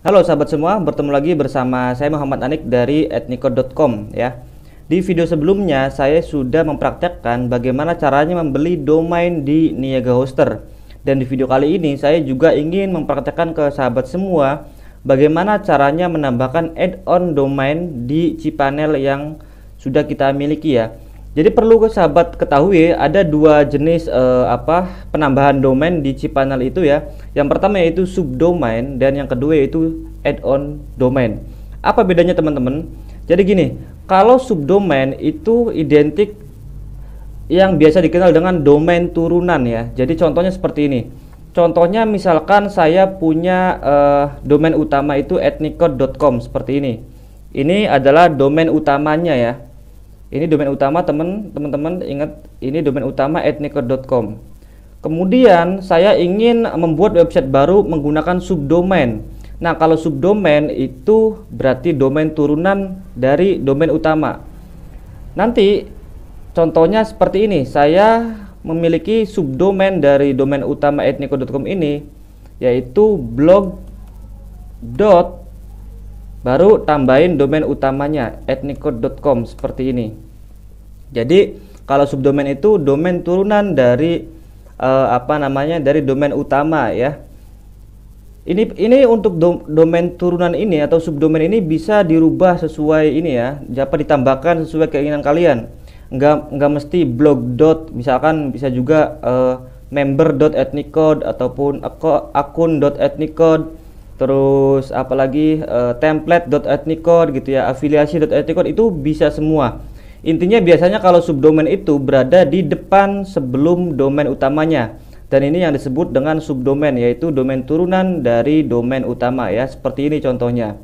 Halo sahabat semua, bertemu lagi bersama saya Muhammad Anik dari etnico.com ya. Di video sebelumnya saya sudah mempraktekkan bagaimana caranya membeli domain di Niaga Hoster. Dan di video kali ini saya juga ingin mempraktekkan ke sahabat semua bagaimana caranya menambahkan add-on domain di cPanel yang sudah kita miliki ya. Jadi perlu sahabat ketahui ada dua jenis penambahan domain di cPanel itu ya. Yang pertama yaitu subdomain dan yang kedua yaitu add-on domain. Apa bedanya teman-teman? Jadi gini, kalau subdomain itu identik yang biasa dikenal dengan domain turunan ya. Jadi contohnya seperti ini. Contohnya misalkan saya punya domain utama itu etnico.com seperti ini. Ini adalah domain utamanya ya. Ini domain utama teman-teman ingat, ini domain utama etnico.com. Kemudian saya ingin membuat website baru menggunakan subdomain. Nah, kalau subdomain itu berarti domain turunan dari domain utama. Nanti contohnya seperti ini. Saya memiliki subdomain dari domain utama etnico.com ini yaitu blog. Baru tambahin domain utamanya etnico.com seperti ini. Jadi kalau subdomain itu domain turunan dari dari domain utama ya. Ini untuk domain turunan ini atau subdomain ini bisa dirubah sesuai ini ya, dapat ditambahkan sesuai keinginan kalian. Enggak mesti blog. Misalkan bisa juga member.etnico ataupun akun.etnico. Terus apalagi template.etnico gitu ya, afiliasi.etnico itu bisa semua. Intinya biasanya kalau subdomain itu berada di depan sebelum domain utamanya. Dan ini yang disebut dengan subdomain, yaitu domain turunan dari domain utama ya. Seperti ini contohnya.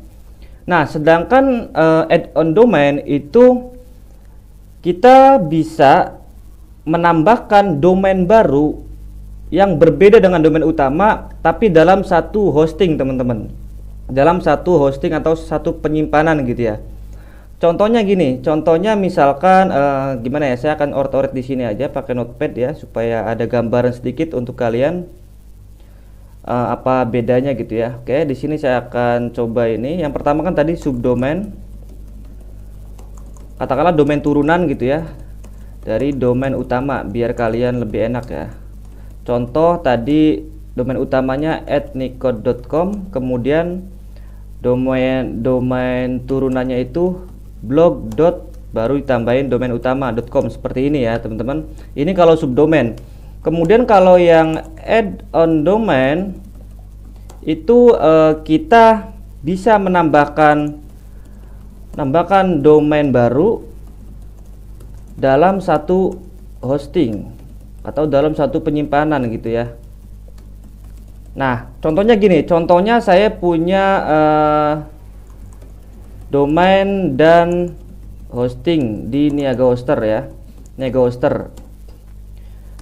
Nah, sedangkan add-on domain itu kita bisa menambahkan domain baru yang berbeda dengan domain utama tapi dalam satu hosting teman-teman, dalam satu hosting atau satu penyimpanan gitu ya. Contohnya gini, contohnya misalkan gimana ya, saya akan oret-oret di sini aja pakai notepad ya supaya ada gambaran sedikit untuk kalian apa bedanya gitu ya. Oke, di sini saya akan coba ini. Yang pertama kan tadi subdomain, katakanlah domain turunan gitu ya dari domain utama biar kalian lebih enak ya. Contoh tadi domain utamanya etnico.com, kemudian domain turunannya itu blog. Baru ditambahin domain utama.com seperti ini ya teman-teman. Ini kalau subdomain. Kemudian kalau yang add-on domain itu kita bisa menambahkan domain baru dalam satu hosting atau dalam satu penyimpanan gitu ya. Nah, contohnya gini, contohnya saya punya domain dan hosting di Niaga Hoster ya, Niaga Hoster.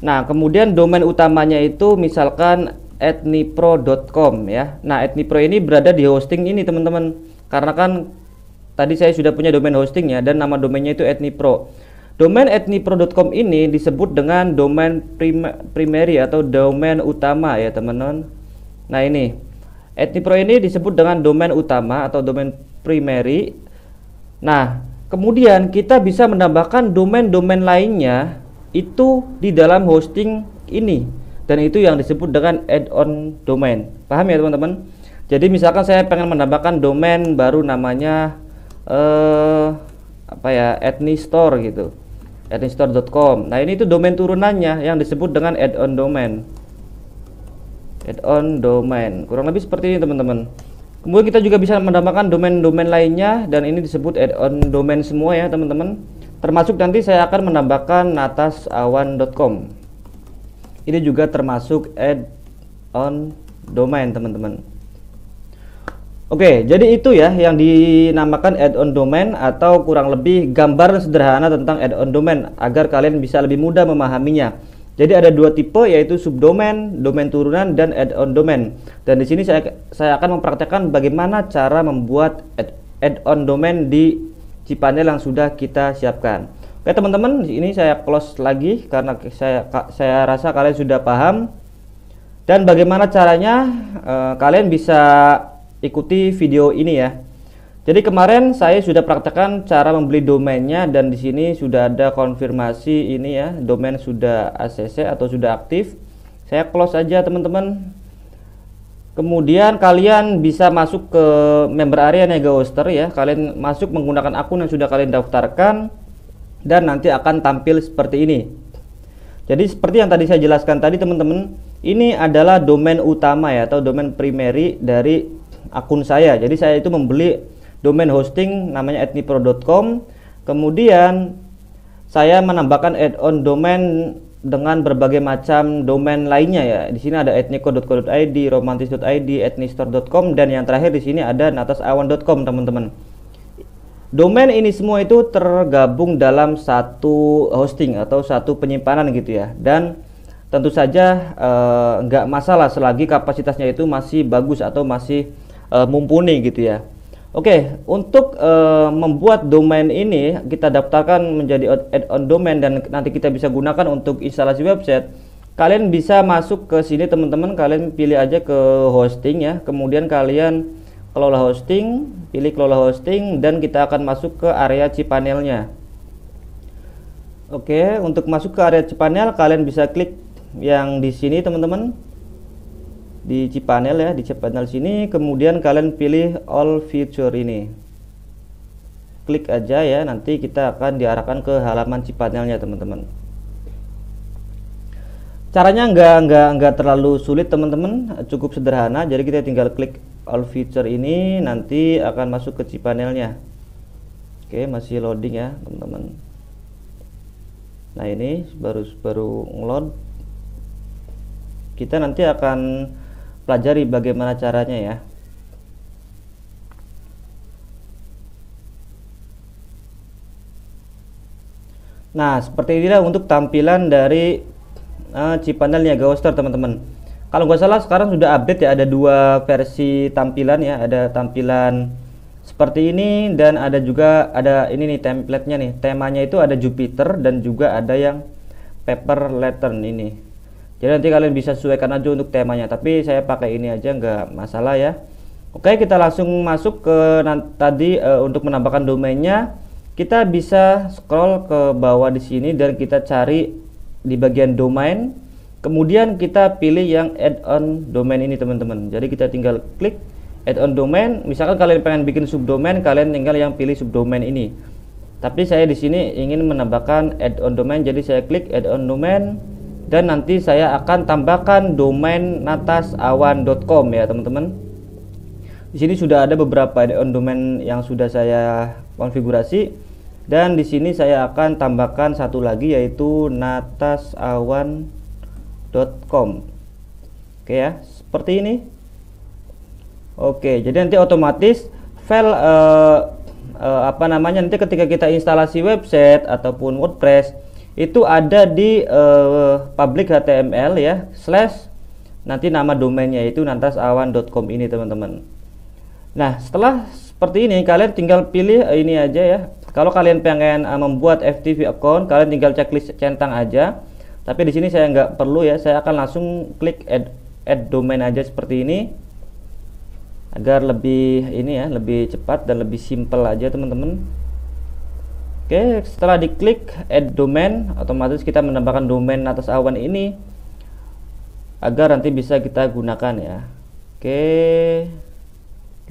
Nah, kemudian domain utamanya itu misalkan etnipro.com ya. Nah, etnipro ini berada di hosting ini teman-teman, karena kan tadi saya sudah punya domain hostingnya dan nama domainnya itu etnipro. Domain etnipro.com ini disebut dengan domain primary atau domain utama ya teman-teman. Nah, ini etnipro ini disebut dengan domain utama atau domain primary. Nah, kemudian kita bisa menambahkan domain-domain lainnya itu di dalam hosting ini, dan itu yang disebut dengan add-on domain. Paham ya teman-teman? Jadi misalkan saya pengen menambahkan domain baru namanya etnistore gitu, etnistore.com. Nah, ini itu domain turunannya yang disebut dengan add-on domain. Add-on domain kurang lebih seperti ini teman-teman. Kemudian kita juga bisa menambahkan domain-domain lainnya, dan ini disebut add-on domain semua ya teman-teman. Termasuk nanti saya akan menambahkan natasawan.com. Ini juga termasuk add-on domain teman-teman. Oke, jadi itu ya yang dinamakan add-on domain, atau kurang lebih gambar sederhana tentang add-on domain agar kalian bisa lebih mudah memahaminya. Jadi ada dua tipe, yaitu subdomain, domain turunan, dan add-on domain. Dan di sini saya akan mempraktekkan bagaimana cara membuat add-on domain di cPanel yang sudah kita siapkan. Oke teman-teman, ini saya close lagi karena saya rasa kalian sudah paham. Dan bagaimana caranya kalian bisa ikuti video ini ya. Jadi kemarin saya sudah praktekkan cara membeli domainnya, dan di sini sudah ada konfirmasi ini ya, domain sudah ACC atau sudah aktif. Saya close aja teman-teman. Kemudian kalian bisa masuk ke member area Niaga Hoster ya. Kalian masuk menggunakan akun yang sudah kalian daftarkan, dan nanti akan tampil seperti ini. Jadi seperti yang tadi saya jelaskan tadi teman-teman, ini adalah domain utama ya, atau domain primary dari akun saya. Jadi saya itu membeli domain hosting namanya etnipro.com. Kemudian saya menambahkan add-on domain dengan berbagai macam domain lainnya ya. Di sini ada etnico.co.id, romantis.id, etnistore.com, dan yang terakhir di sini ada natasawan.com teman-teman. Domain ini semua itu tergabung dalam satu hosting atau satu penyimpanan gitu ya. Dan tentu saja nggak masalah selagi kapasitasnya itu masih bagus atau masih mumpuni gitu ya. Oke, untuk membuat domain ini kita daftarkan menjadi add-on domain dan nanti kita bisa gunakan untuk instalasi website. Kalian bisa masuk ke sini teman-teman, kalian pilih aja ke hosting ya. Kemudian kalian kelola hosting, pilih kelola hosting, dan kita akan masuk ke area cPanel-nya. Oke, untuk masuk ke area cPanel kalian bisa klik yang di sini teman-teman. Di cPanel ya, di cPanel sini, kemudian kalian pilih all feature ini, klik aja ya, nanti kita akan diarahkan ke halaman cPanelnya teman-teman. Caranya nggak terlalu sulit teman-teman, cukup sederhana. Jadi kita tinggal klik all feature ini, nanti akan masuk ke cPanelnya. Oke, masih loading ya teman-teman. Nah ini baru ngeload. Kita nanti akan pelajari bagaimana caranya ya. Nah seperti inilah untuk tampilan dari cPanel Niaga Hoster teman-teman. Kalau nggak salah sekarang sudah update ya, ada dua versi tampilan ya, ada tampilan seperti ini, dan ada juga ini nih template-nya nih, temanya itu ada Jupiter dan juga ada yang paper lantern ini. Jadi nanti kalian bisa sesuaikan aja untuk temanya, tapi saya pakai ini aja nggak masalah ya. Oke, kita langsung masuk ke tadi untuk menambahkan domainnya. Kita bisa scroll ke bawah di sini dan kita cari di bagian domain. Kemudian kita pilih yang add-on domain ini teman-teman. Jadi kita tinggal klik add-on domain. Misalkan kalian pengen bikin subdomain, kalian tinggal yang pilih subdomain ini. Tapi saya di sini ingin menambahkan add-on domain, jadi saya klik add-on domain. Dan nanti saya akan tambahkan domain natasawan.com ya teman-teman. Di sini sudah ada beberapa add-on domain yang sudah saya konfigurasi, dan di sini saya akan tambahkan satu lagi yaitu natasawan.com. Oke ya, seperti ini. Oke, jadi nanti otomatis file nanti ketika kita instalasi website ataupun WordPress itu ada di public HTML ya, slash nanti nama domainnya itu natasawan.com ini teman-teman. Nah setelah seperti ini kalian tinggal pilih ini aja ya. Kalau kalian pengen membuat FTP account, kalian tinggal checklist centang aja. Tapi di sini saya nggak perlu ya, saya akan langsung klik add domain aja seperti ini, agar lebih ini ya, lebih cepat dan lebih simple aja teman-teman. Oke, setelah diklik add domain, otomatis kita menambahkan domain natasawan ini agar nanti bisa kita gunakan ya. Oke,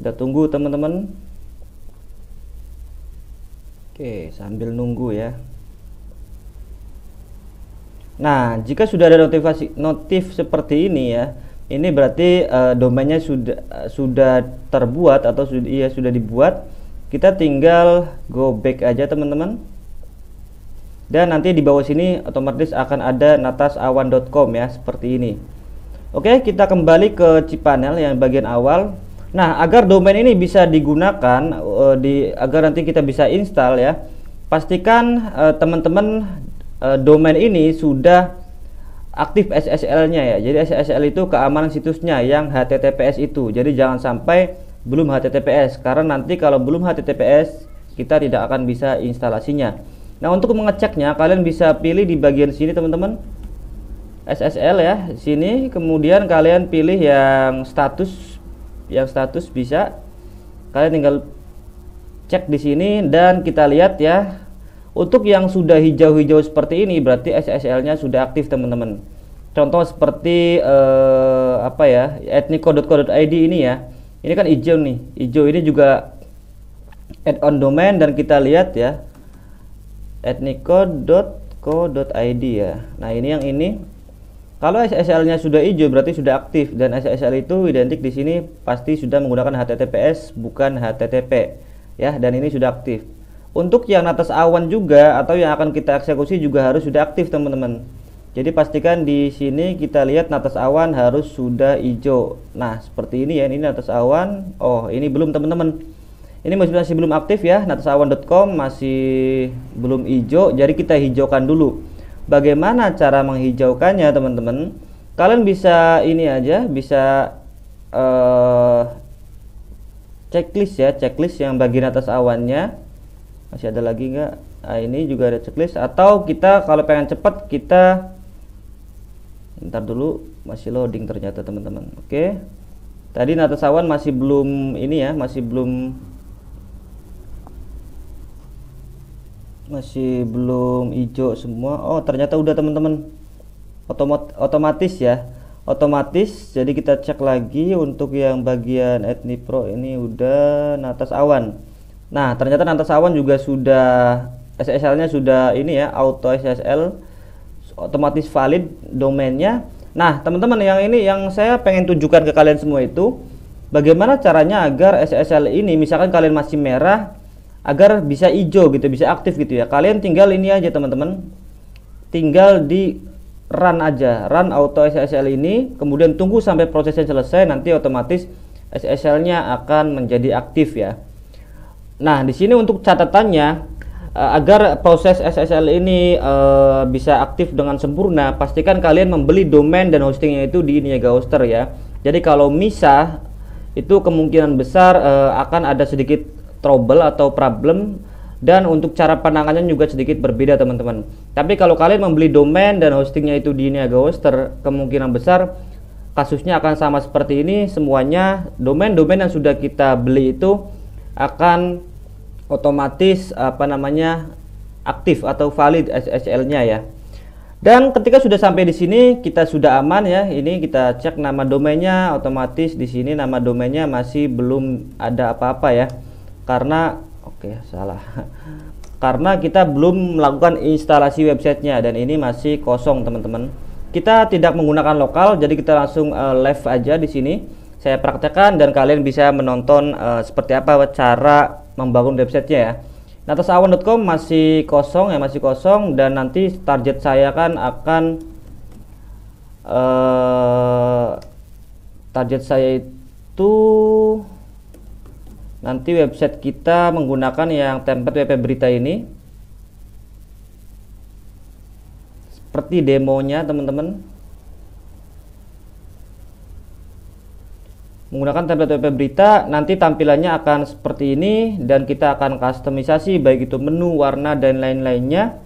kita tunggu teman-teman. Oke, sambil nunggu ya. Nah, jika sudah ada notif seperti ini ya, ini berarti domainnya sudah terbuat atau sudah dibuat. Kita tinggal go back aja teman-teman, dan nanti di bawah sini otomatis akan ada natasawan.com ya, seperti ini. Oke, kita kembali ke cPanel yang bagian awal. Nah, agar domain ini bisa digunakan agar nanti kita bisa install ya, pastikan teman-teman domain ini sudah aktif SSL-nya ya. Jadi SSL itu keamanan situsnya yang HTTPS itu. Jadi jangan sampai belum HTTPS, karena nanti kalau belum HTTPS kita tidak akan bisa instalasinya. Nah, untuk mengeceknya kalian bisa pilih di bagian sini teman-teman, SSL ya, sini. Kemudian kalian pilih yang status yang status bisa. Kalian tinggal cek di sini dan kita lihat ya. Untuk yang sudah hijau-hijau seperti ini berarti SSL-nya sudah aktif teman-teman. Contoh seperti apa ya, etnico.co.id ini ya. Ini kan hijau nih. Hijau ini juga add-on domain dan kita lihat ya. etnico.co.id ya. Nah, ini yang ini. Kalau SSL-nya sudah hijau berarti sudah aktif dan SSL itu identik di sini pasti sudah menggunakan HTTPS bukan HTTP ya, dan ini sudah aktif. Untuk yang atas awan juga atau yang akan kita eksekusi juga harus sudah aktif teman-teman. Jadi pastikan di sini kita lihat atas awan harus sudah hijau. Nah, seperti ini ya, ini atas awan. Oh, ini belum teman-teman. Ini masih belum aktif ya, natasawan.com masih belum hijau. Jadi kita hijaukan dulu. Bagaimana cara menghijaukannya teman-teman? Kalian bisa ini aja, bisa checklist ya, checklist yang bagian atas awannya. Masih ada lagi nggak? Nah, ini juga ada checklist. Atau kita kalau pengen cepat kita, ntar dulu masih loading ternyata teman-teman. Oke, tadi atas awan masih belum ini ya, masih belum hijau semua. Oh, ternyata udah teman-teman, otomatis ya, otomatis. Jadi kita cek lagi untuk yang bagian Etnipro ini udah atas awan. Nah, ternyata atas awan juga sudah SSL-nya sudah ini ya, auto SSL otomatis valid domainnya. Nah, teman-teman, yang ini yang saya pengen tunjukkan ke kalian semua itu bagaimana caranya agar SSL ini misalkan kalian masih merah agar bisa hijau gitu, bisa aktif gitu ya. Kalian tinggal ini aja teman-teman, tinggal di run aja, run auto SSL ini, kemudian tunggu sampai prosesnya selesai, nanti otomatis SSL-nya akan menjadi aktif ya. Nah, di sini untuk catatannya agar proses SSL ini bisa aktif dengan sempurna, pastikan kalian membeli domain dan hostingnya itu di Niaga Hoster ya. Jadi kalau misah itu kemungkinan besar akan ada sedikit trouble atau problem, dan untuk cara penanganannya juga sedikit berbeda teman-teman. Tapi kalau kalian membeli domain dan hostingnya itu di Niaga Hoster, kemungkinan besar kasusnya akan sama seperti ini. Semuanya domain-domain yang sudah kita beli itu akan otomatis aktif atau valid SSL-nya ya. Dan ketika sudah sampai di sini kita sudah aman ya. Ini kita cek nama domainnya, otomatis di sini nama domainnya masih belum ada apa-apa ya. Karena salah. Karena kita belum melakukan instalasi websitenya dan ini masih kosong teman-teman. Kita tidak menggunakan lokal, jadi kita langsung live aja di sini. Saya praktekkan dan kalian bisa menonton seperti apa cara membangun websitenya ya. Natasawan.com masih kosong ya, masih kosong, dan nanti target saya kan akan target saya itu nanti website kita menggunakan yang template WP Berita ini seperti demonya teman-teman. Menggunakan template WP Berita, nanti tampilannya akan seperti ini dan kita akan customisasi baik itu menu, warna, dan lain-lainnya.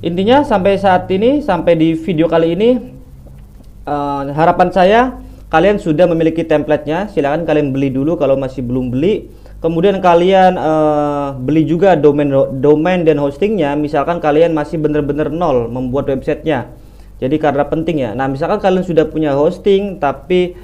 Intinya sampai saat ini, sampai di video kali ini, harapan saya kalian sudah memiliki templatenya. Silahkan kalian beli dulu kalau masih belum beli. Kemudian kalian beli juga domain dan hostingnya. Misalkan kalian masih bener-bener nol membuat websitenya, jadi karena penting ya. Nah, misalkan kalian sudah punya hosting tapi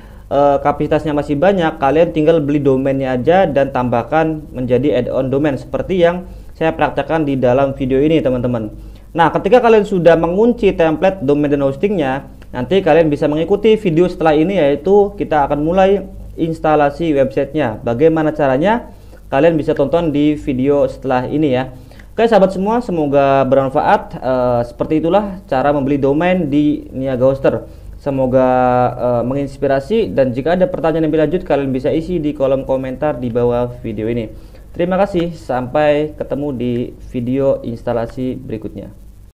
kapasitasnya masih banyak, kalian tinggal beli domainnya aja dan tambahkan menjadi add-on domain seperti yang saya praktekkan di dalam video ini teman-teman. Nah, ketika kalian sudah mengunci template domain dan hostingnya, nanti kalian bisa mengikuti video setelah ini, yaitu kita akan mulai instalasi websitenya. Bagaimana caranya? Kalian bisa tonton di video setelah ini ya. Oke sahabat semua, semoga bermanfaat. Seperti itulah cara membeli domain di Niaga Hoster. Semoga menginspirasi, dan jika ada pertanyaan lebih lanjut kalian bisa isi di kolom komentar di bawah video ini. Terima kasih, sampai ketemu di video instalasi berikutnya.